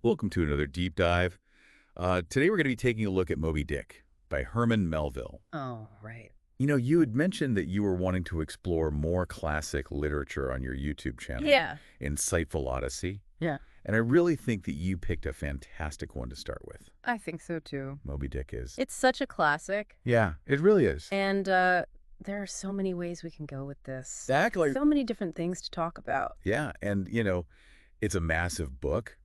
Welcome to another deep dive. Today we're going to be taking a look at Moby Dick by Herman Melville. Oh, right. You had mentioned that you were wanting to explore more classic literature on your YouTube channel, Yeah. Insightful Odyssey, Yeah. and I really think that you picked a fantastic one to start with. I think so too. Moby Dick is. It's such a classic, Yeah, it really is. and there are so many ways we can go with this. Exactly. So many different things to talk about. Yeah, and it's a massive book,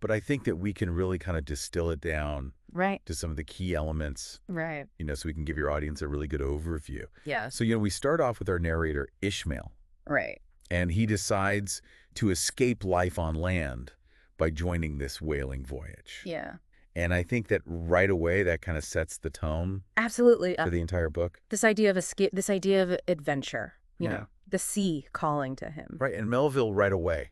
but I think that we can really kind of distill it down Right. to some of the key elements, Right. so we can give your audience a really good overview. Yes. So, we start off with our narrator, Ishmael, Right. and he decides to escape life on land by joining this whaling voyage. Yeah. And I think that right away that kind of sets the tone Absolutely. for the entire book. This idea of escape, this idea of adventure, you Yeah. know, the sea calling to him. Right, and Melville right away,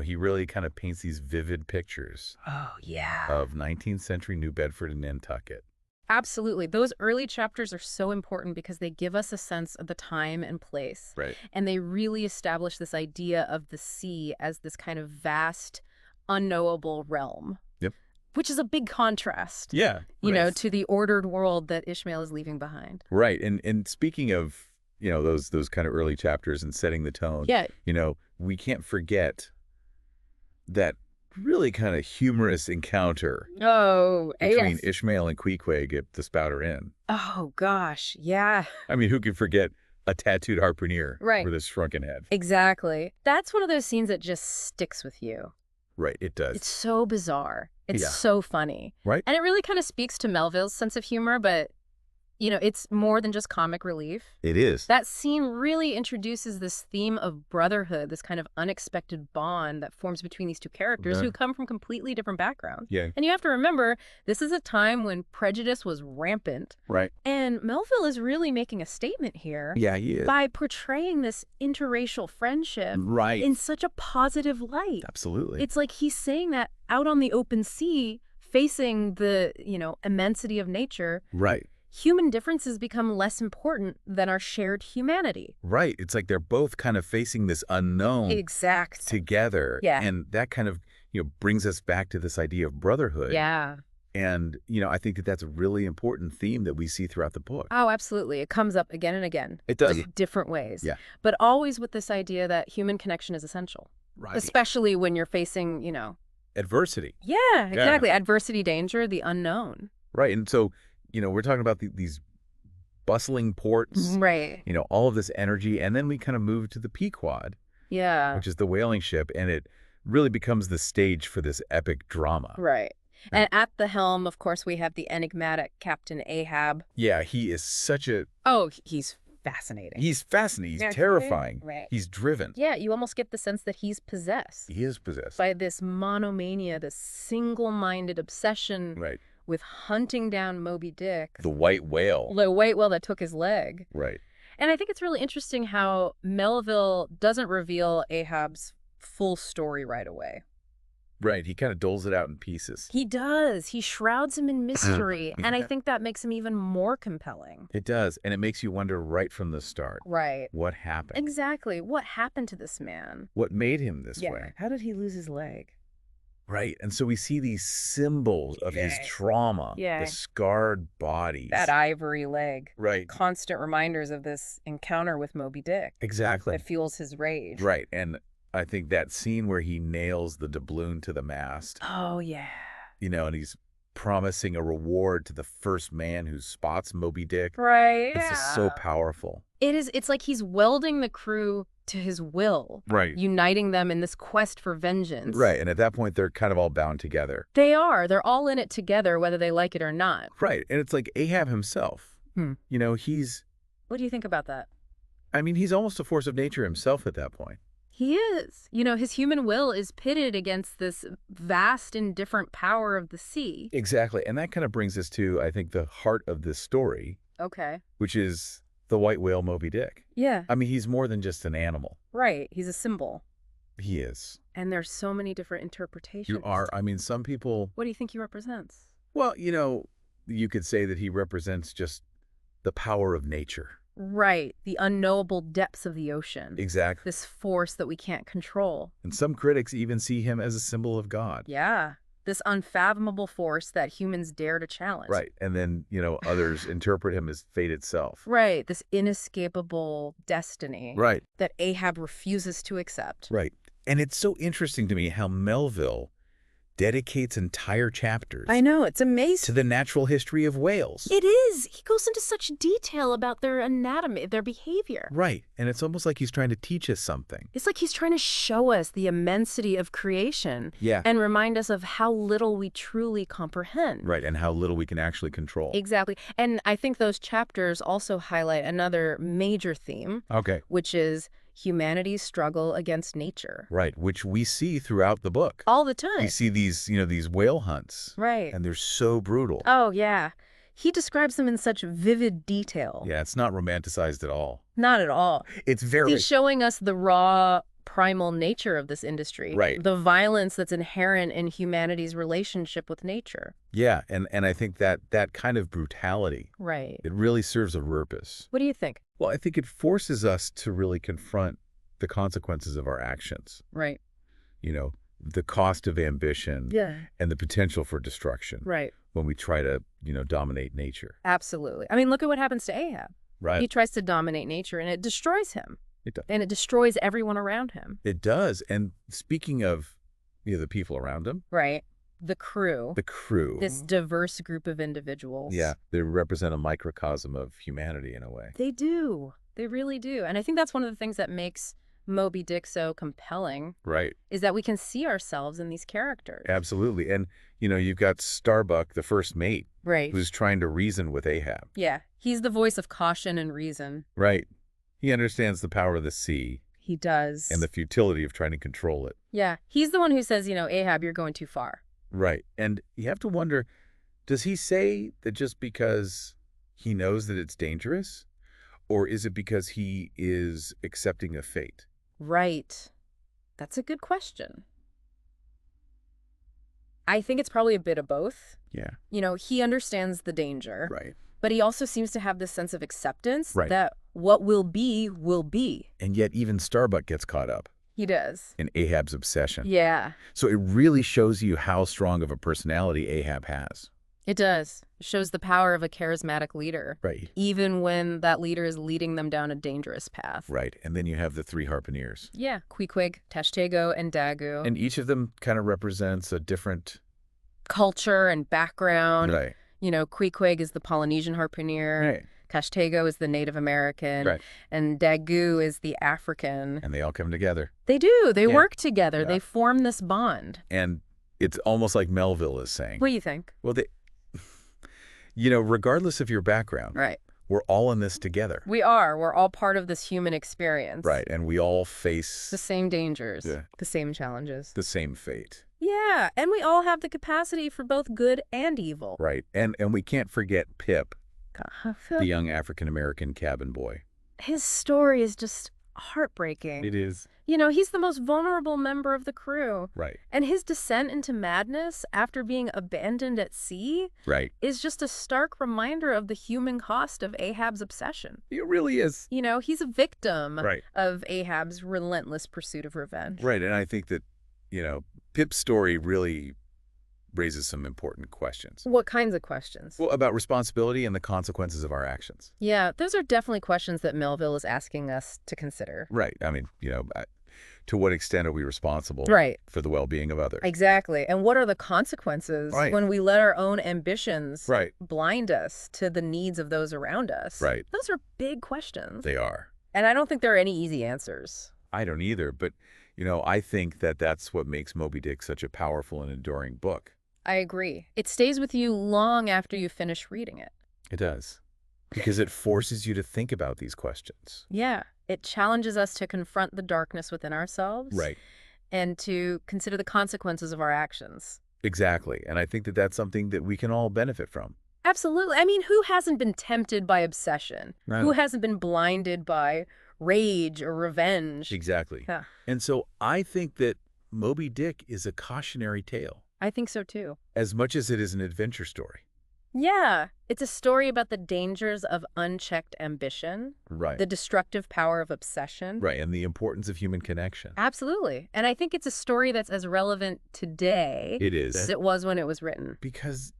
he really kind of paints these vivid pictures Oh, yeah. of 19th century New Bedford and Nantucket. Absolutely. Those early chapters are so important because they give us a sense of the time and place. Right. And they really establish this idea of the sea as this kind of vast, unknowable realm. Yep. Which is a big contrast, Yeah. to the ordered world that Ishmael is leaving behind. Right. And speaking of, those kind of early chapters and setting the tone, Yeah. We can't forget that really kind of humorous encounter Oh, between yes. Ishmael and Queequeg at the Spouter Inn. Oh, gosh. Yeah. I mean, who could forget a tattooed harpooner Right. with a shrunken head? Exactly. That's one of those scenes that just sticks with you. Right, it does. It's so bizarre. It's Yeah. so funny. Right? And it really kind of speaks to Melville's sense of humor, but, it's more than just comic relief. It is. That scene really introduces this theme of brotherhood, this kind of unexpected bond that forms between these two characters who come from completely different backgrounds. Yeah. And you have to remember, this is a time when prejudice was rampant. Right. And Melville is really making a statement here Yeah, he is. by portraying this interracial friendship Right. in such a positive light. Absolutely. It's like he's saying that out on the open sea, facing the, immensity of nature, Right. human differences become less important than our shared humanity. Right. It's like they're both kind of facing this unknown Exact. together. Yeah. And that kind of, brings us back to this idea of brotherhood. Yeah. And, I think that that's a really important theme that we see throughout the book. Oh, absolutely. It comes up again and again. It does. Different ways. Yeah. But always with this idea that human connection is essential. Right. Especially when you're facing, Adversity. Yeah, exactly. Adversity, danger, the unknown. Right. And so, we're talking about these bustling ports, Right. all of this energy. And then we kind of move to the Pequod, Yeah. which is the whaling ship. And it really becomes the stage for this epic drama. Right. And at the helm, of course, we have the enigmatic Captain Ahab. Yeah, he is such a... Oh, he's fascinating. He's fascinating. He's Yeah, terrifying. right. He's driven. Yeah, you almost get the sense that he's possessed He is possessed. by this monomania, this single-minded obsession Right. with hunting down Moby Dick, The white whale. the white whale that took his leg. Right. And I think it's really interesting how Melville doesn't reveal Ahab's full story right away. Right. He kind of doles it out in pieces. He does. He shrouds him in mystery, and I Yeah. think that makes him even more compelling. It does. And it makes you wonder right from the start. Right. What happened? Exactly. What happened to this man? What made him this Yeah. way? How did he lose his leg? Right. And so we see these symbols of his Yeah. trauma. Yeah. The scarred bodies. That ivory leg. Right. Constant reminders of this encounter with Moby Dick Exactly. that fuels his rage. Right. And I think that scene where he nails the doubloon to the mast, Oh, yeah. and he's promising a reward to the first man who spots Moby Dick. Right. It's just so powerful. It's like he's welding the crew to his will, Right. uniting them in this quest for vengeance. Right. And at that point, they're kind of all bound together. They are. They're all in it together, whether they like it or not. Right. And it's like Ahab himself. Hmm. He's What do you think about that? he's almost a force of nature himself at that point. He is. His human will is pitted against this vast and different power of the sea. Exactly. And that kind of brings us to, I think, the heart of this story, Okay. which is the white whale Moby Dick. Yeah. He's more than just an animal. Right. He's a symbol. He is. And there's so many different interpretations. You are. Some people, What do you think he represents? well, you could say that he represents just the power of nature. Right. The unknowable depths of the ocean. Exactly. This force that we can't control. And some critics even see him as a symbol of God. Yeah. This unfathomable force that humans dare to challenge. Right. And then, others interpret him as fate itself. Right. This inescapable destiny. Right. That Ahab refuses to accept. Right. And it's so interesting to me how Melville dedicates entire chapters I know, it's to amazing. the natural history of whales. It is. He goes into such detail about their anatomy, their behavior. Right. And it's almost like he's trying to teach us something. It's like he's trying to show us the immensity of creation. Yeah. And remind us of how little we truly comprehend. Right. And how little we can actually control. Exactly. And I think those chapters also highlight another major theme, Okay. which is humanity's struggle against nature. Right. Which we see throughout the book. All the time. We see these whale hunts. Right. And they're so brutal. Oh, yeah. He describes them in such vivid detail. Yeah, it's not romanticized at all. Not at all. It's very... He's showing us the raw, primal nature of this industry. Right. The violence that's inherent in humanity's relationship with nature. Yeah, and I think that kind of brutality, Right. it really serves a purpose. What do you think? Well, I think it forces us to really confront the consequences of our actions. Right. The cost of ambition Yeah. and the potential for destruction Right. when we try to, dominate nature. Absolutely. I mean, look at what happens to Ahab. Right. He tries to dominate nature, and it destroys him. It does. And it destroys everyone around him. It does. And speaking of, the people around him, Right. The crew. the crew. This diverse group of individuals. Yeah, they represent a microcosm of humanity in a way. They do. They really do. And I think that's one of the things that makes Moby Dick so compelling, Right. is that we can see ourselves in these characters. Absolutely. And, you've got Starbuck, the first mate, Right. who's trying to reason with Ahab. Yeah. He's the voice of caution and reason. Right. He understands the power of the sea He does. and the futility of trying to control it. Yeah. He's the one who says, Ahab, you're going too far. Right. And you have to wonder, does he say that just because he knows that it's dangerous? Or is it because he is accepting a fate? Right. That's a good question. I think it's probably a bit of both. Yeah. He understands the danger, Right. but he also seems to have this sense of acceptance Right. that what will be, will be. And yet even Starbuck gets caught up He does. in Ahab's obsession. Yeah, So it really shows you how strong of a personality Ahab has. it does. It shows the power of a charismatic leader, Right. even when that leader is leading them down a dangerous path. Right. And then you have the three harpooneers. Yeah, Queequeg, Tashtego, and Dagu. And each of them kind of represents a different... Culture and background. Right. Queequeg is the Polynesian harpooner. Right. Tashtego is the Native American. Right. And Dagu is the African. And they all come together. They do. They Yeah. work together. Yeah. They form this bond. And it's almost like Melville is saying. What do you think? Well, regardless of your background, Right. we're all in this together. We are. We're all part of this human experience. Right. And we all face The same dangers. Yeah. The same challenges. the same fate. Yeah. And we all have the capacity for both good and evil. Right. And we can't forget Pip, the The young African-American cabin boy. His story is just heartbreaking. It is. He's the most vulnerable member of the crew. Right. And his descent into madness after being abandoned at sea Right. is just a stark reminder of the human cost of Ahab's obsession. It really is. He's a victim Right. of Ahab's relentless pursuit of revenge. Right. And I think that, Pip's story really raises some important questions. What kinds of questions? Well, about responsibility and the consequences of our actions. Yeah, those are definitely questions that Melville is asking us to consider. Right. I mean, to what extent are we responsible Right. for the well-being of others? Exactly. And what are the consequences Right. when we let our own ambitions Right. blind us to the needs of those around us? Right. Those are big questions. They are. And I don't think there are any easy answers. I don't either, but, I think that that's what makes Moby Dick such a powerful and enduring book. I agree. It stays with you long after you finish reading it. It does. Because it forces you to think about these questions. Yeah. It challenges us to confront the darkness within ourselves. Right. And to consider the consequences of our actions. Exactly. And I think that that's something that we can all benefit from. Absolutely. I mean, who hasn't been tempted by obsession? Right. Who hasn't been blinded by rage or revenge? Exactly. Yeah. And so I think that Moby Dick is a cautionary tale I think so too. as much as it is an adventure story. Yeah. It's a story about the dangers of unchecked ambition, Right. the destructive power of obsession. Right, and the importance of human connection. Absolutely. And I think it's a story that's as relevant today It is. as it was when it was written. Because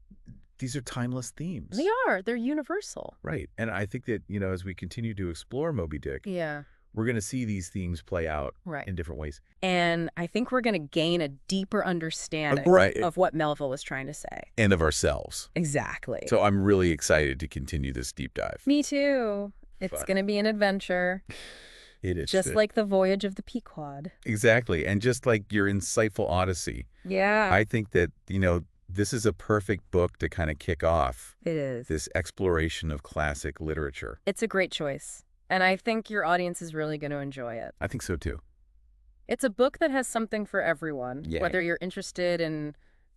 these are timeless themes. They are. They're universal. Right. And I think that, as we continue to explore Moby Dick, Yeah. we're going to see these themes play out Right. in different ways. And I think we're going to gain a deeper understanding Right. of what Melville was trying to say. And of ourselves. Exactly. So I'm really excited to continue this deep dive. Me too. It's going to be an adventure. It is. Just like the voyage of the Pequod. Exactly. And just like your insightful Odyssey. Yeah. I think that, this is a perfect book to kind of kick off It is. this exploration of classic literature. It's a great choice. And I think your audience is really going to enjoy it. I think so too. It's a book that has something for everyone, Yeah. whether you're interested in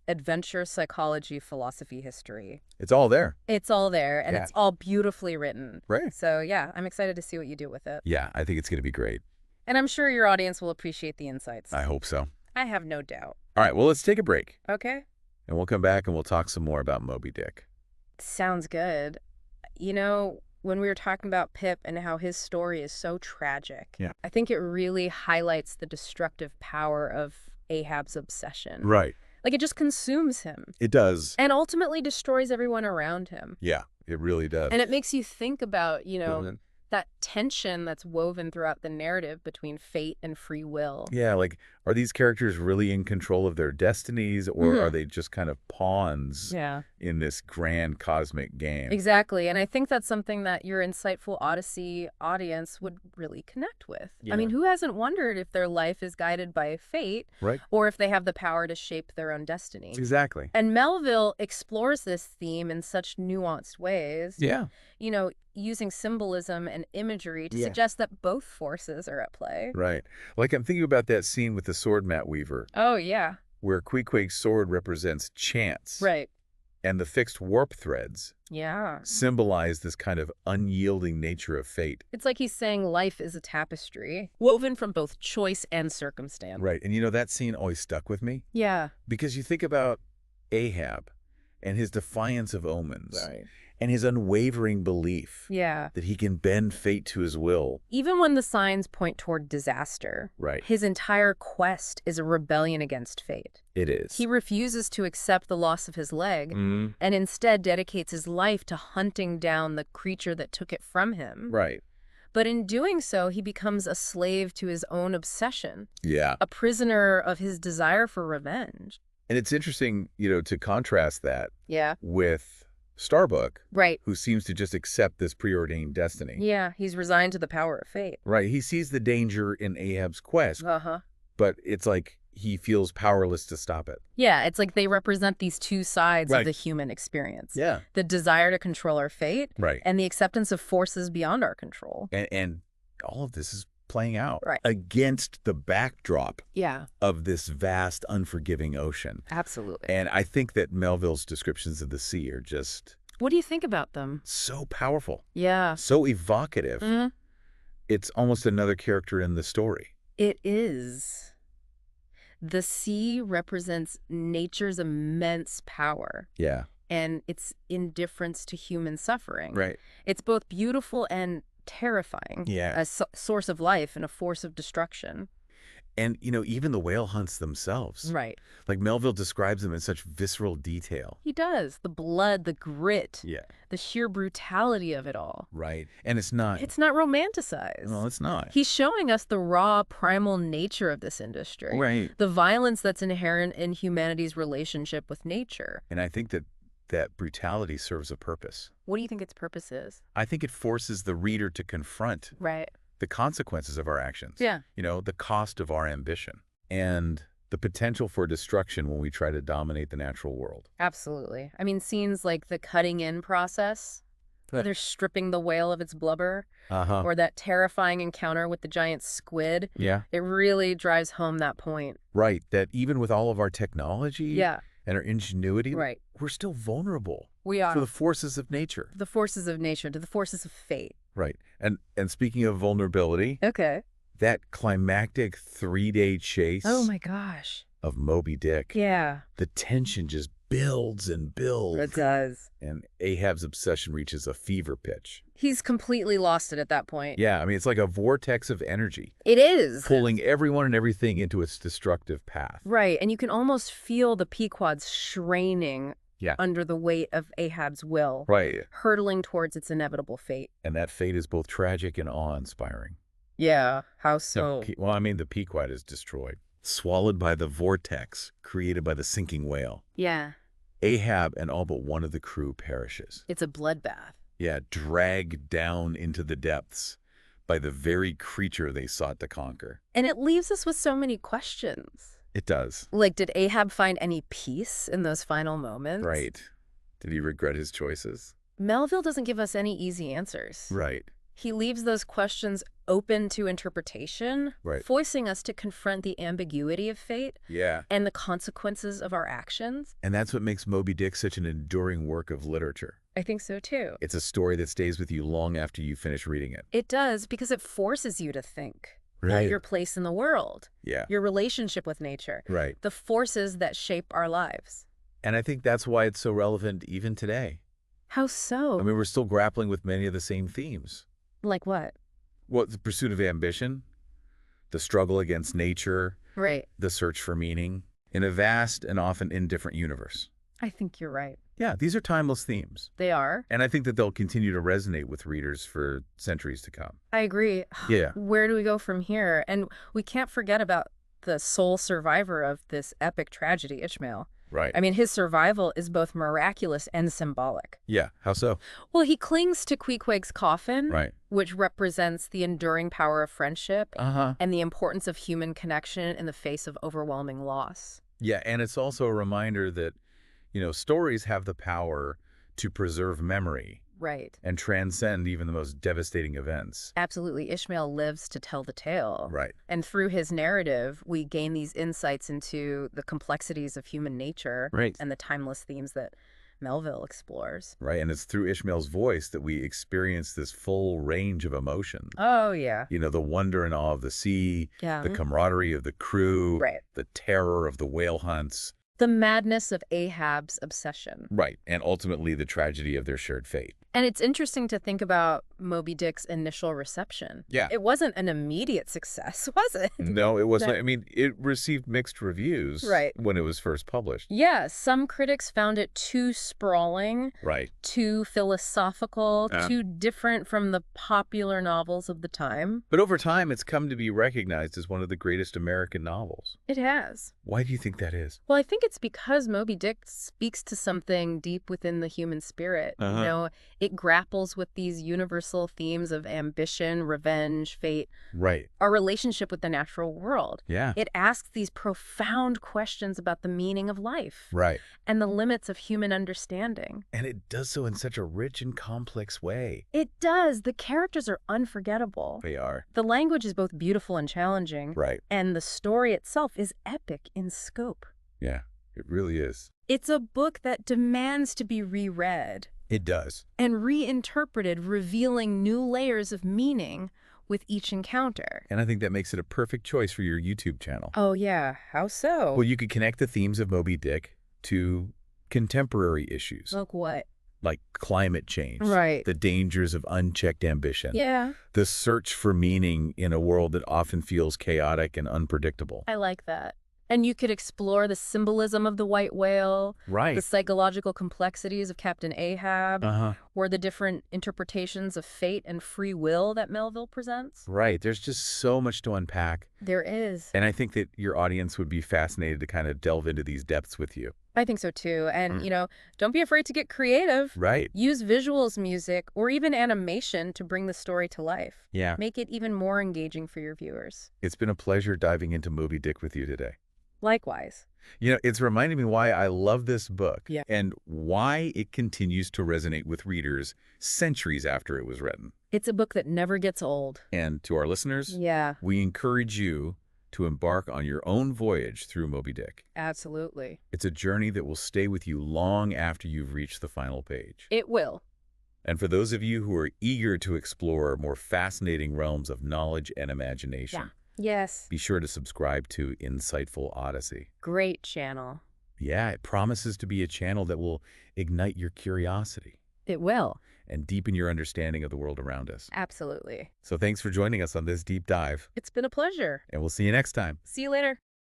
adventure, psychology, philosophy, history. It's all there. It's all there, and Yeah. it's all beautifully written. Right. So, yeah, I'm excited to see what you do with it. Yeah, I think it's going to be great. And I'm sure your audience will appreciate the insights. I hope so. I have no doubt. All right, well, let's take a break. Okay. And we'll come back and we'll talk some more about Moby Dick. Sounds good. When we were talking about Pip and how his story is so tragic, Yeah. I think it really highlights the destructive power of Ahab's obsession. Right. Like, it just consumes him It does. and ultimately destroys everyone around him. Yeah, it really does. And it makes you think about, that tension that's woven throughout the narrative between fate and free will. Yeah, like, are these characters really in control of their destinies, or Mhm. are they just kind of pawns Yeah. in this grand cosmic game? Exactly. And I think that's something that your insightful Odyssey audience would really connect with. Yeah. I mean, who hasn't wondered if their life is guided by fate Right? or if they have the power to shape their own destiny? Exactly. And Melville explores this theme in such nuanced ways, Yeah. using symbolism and imagery to Yeah. suggest that both forces are at play. Right. Like, I'm thinking about that scene with the sword mat weaver, Oh, yeah. where Queequeg's sword represents chance. Right. And the fixed warp threads Yeah. symbolize this kind of unyielding nature of fate. It's like he's saying life is a tapestry, woven from both choice and circumstance. Right. And that scene always stuck with me Yeah. because you think about Ahab and his defiance of omens Right. and his unwavering belief Yeah. that he can bend fate to his will. Even when the signs point toward disaster, Right. his entire quest is a rebellion against fate. It is. He refuses to accept the loss of his leg Mhm. and instead dedicates his life to hunting down the creature that took it from him. Right. But in doing so, he becomes a slave to his own obsession, Yeah. a prisoner of his desire for revenge. And it's interesting, to contrast that Yeah. with Starbuck, Right. who seems to just accept this preordained destiny. Yeah, he's resigned to the power of fate. Right. He sees the danger in Ahab's quest, Uh-huh. but it's like he feels powerless to stop it. Yeah, it's like they represent these two sides Right. of the human experience. Yeah. The desire to control our fate Right. and the acceptance of forces beyond our control. And all of this is playing out Right. against the backdrop Yeah, of this vast, unforgiving ocean. absolutely. And I think that Melville's descriptions of the sea are just What do you think about them? so powerful, Yeah. so evocative. Mhm. It's almost another character in the story. It is. The sea represents nature's immense power Yeah. and its indifference to human suffering. Right. It's both beautiful and terrifying. Yeah. A source of life and a force of destruction. And, even the whale hunts themselves. Right. Like Melville describes them in such visceral detail. He does. The blood, the grit, Yeah. the sheer brutality of it all. Right. And it's not. It's not romanticized. No, it's not. He's showing us the raw, primal nature of this industry. Right. The violence that's inherent in humanity's relationship with nature. And I think that brutality serves a purpose. What do you think its purpose is? I think it forces the reader to confront Right. the consequences of our actions. Yeah. The cost of our ambition and the potential for destruction when we try to dominate the natural world. Absolutely. I mean, scenes like the cutting in process, where they're stripping the whale of its blubber, Uh-huh. or that terrifying encounter with the giant squid, Yeah. it really drives home that point. Right. That even with all of our technology Yeah. and our ingenuity, Right. we're still vulnerable We are. to the forces of nature. The forces of nature, to the forces of fate. Right. And speaking of vulnerability, Okay. that climactic 3-day chase Oh my gosh. of Moby Dick, Yeah. the tension just builds and builds. It does. And Ahab's obsession reaches a fever pitch. He's completely lost it at that point. Yeah, I mean, it's like a vortex of energy. It is. Pulling everyone and everything into its destructive path. Right, and you can almost feel the Pequod straining under the weight of Ahab's will. Right. Hurtling towards its inevitable fate. And that fate is both tragic and awe-inspiring. Yeah, how so? Well, I mean, the Pequod is destroyed. Swallowed by the vortex created by the sinking whale. Yeah. Ahab and all but one of the crew perishes. It's a bloodbath. Yeah, dragged down into the depths by the very creature they sought to conquer. And it leaves us with so many questions. It does. Like, did Ahab find any peace in those final moments? Right. Did he regret his choices? Melville doesn't give us any easy answers. Right. He leaves those questions open to interpretation, forcing us to confront the ambiguity of fate and the consequences of our actions. And that's what makes Moby Dick such an enduring work of literature. I think so, too. It's a story that stays with you long after you finish reading it. It does, because it forces you to think about your place in the world, your relationship with nature, the forces that shape our lives. And I think that's why it's so relevant even today. How so? I mean, we're still grappling with many of the same themes. Like what? Well, the pursuit of ambition, the struggle against nature, the search for meaning in a vast and often indifferent universe. I think you're right. Yeah, these are timeless themes. They are. And I think that they'll continue to resonate with readers for centuries to come. I agree. Yeah. Where do we go from here? And we can't forget about the sole survivor of this epic tragedy, Ishmael. Right. I mean, his survival is both miraculous and symbolic. Yeah, how so? Well, he clings to Queequeg's coffin, which represents the enduring power of friendship and the importance of human connection in the face of overwhelming loss. Yeah, and it's also a reminder that, stories have the power to preserve memory. And transcend even the most devastating events. Absolutely. Ishmael lives to tell the tale. And through his narrative, we gain these insights into the complexities of human nature and the timeless themes that Melville explores. And it's through Ishmael's voice that we experience this full range of emotions. Oh, yeah. The wonder and awe of the sea, the camaraderie of the crew, the terror of the whale hunts. The madness of Ahab's obsession. And ultimately the tragedy of their shared fate. And it's interesting to think about Moby Dick's initial reception. It wasn't an immediate success, was it? No, it wasn't. I mean, it received mixed reviews when it was first published. Yeah, some critics found it too sprawling, too philosophical, too different from the popular novels of the time. But over time, it's come to be recognized as one of the greatest American novels. It has. Why do you think that is? Well, I think it's because Moby Dick speaks to something deep within the human spirit. It grapples with these universal themes of ambition, revenge, fate, our relationship with the natural world. It asks these profound questions about the meaning of life and the limits of human understanding. And it does so in such a rich and complex way. It does. The characters are unforgettable. They are. The language is both beautiful and challenging. And the story itself is epic in scope. Yeah, it really is. It's a book that demands to be reread. It does. And reinterpreted, revealing new layers of meaning with each encounter. And I think that makes it a perfect choice for your YouTube channel. Oh, yeah. How so? Well, you could connect the themes of Moby Dick to contemporary issues. Like what? Like climate change. The dangers of unchecked ambition. Yeah. The search for meaning in a world that often feels chaotic and unpredictable. I like that. And you could explore the symbolism of the white whale, the psychological complexities of Captain Ahab, or the different interpretations of fate and free will that Melville presents. There's just so much to unpack. There is. And I think that your audience would be fascinated to kind of delve into these depths with you. I think so too. And, don't be afraid to get creative. Use visuals, music, or even animation to bring the story to life. Make it even more engaging for your viewers. It's been a pleasure diving into Moby Dick with you today. Likewise. It's reminding me why I love this book and why it continues to resonate with readers centuries after it was written. It's a book that never gets old. And to our listeners, we encourage you to embark on your own voyage through Moby Dick. Absolutely. It's a journey that will stay with you long after you've reached the final page. It will. And for those of you who are eager to explore more fascinating realms of knowledge and imagination, Yes. be sure to subscribe to Insightful Odyssey. Great channel. Yeah, it promises to be a channel that will ignite your curiosity It will. and deepen your understanding of the world around us. Absolutely. So thanks for joining us on this deep dive, It's been a pleasure. and we'll see you next time. See you later.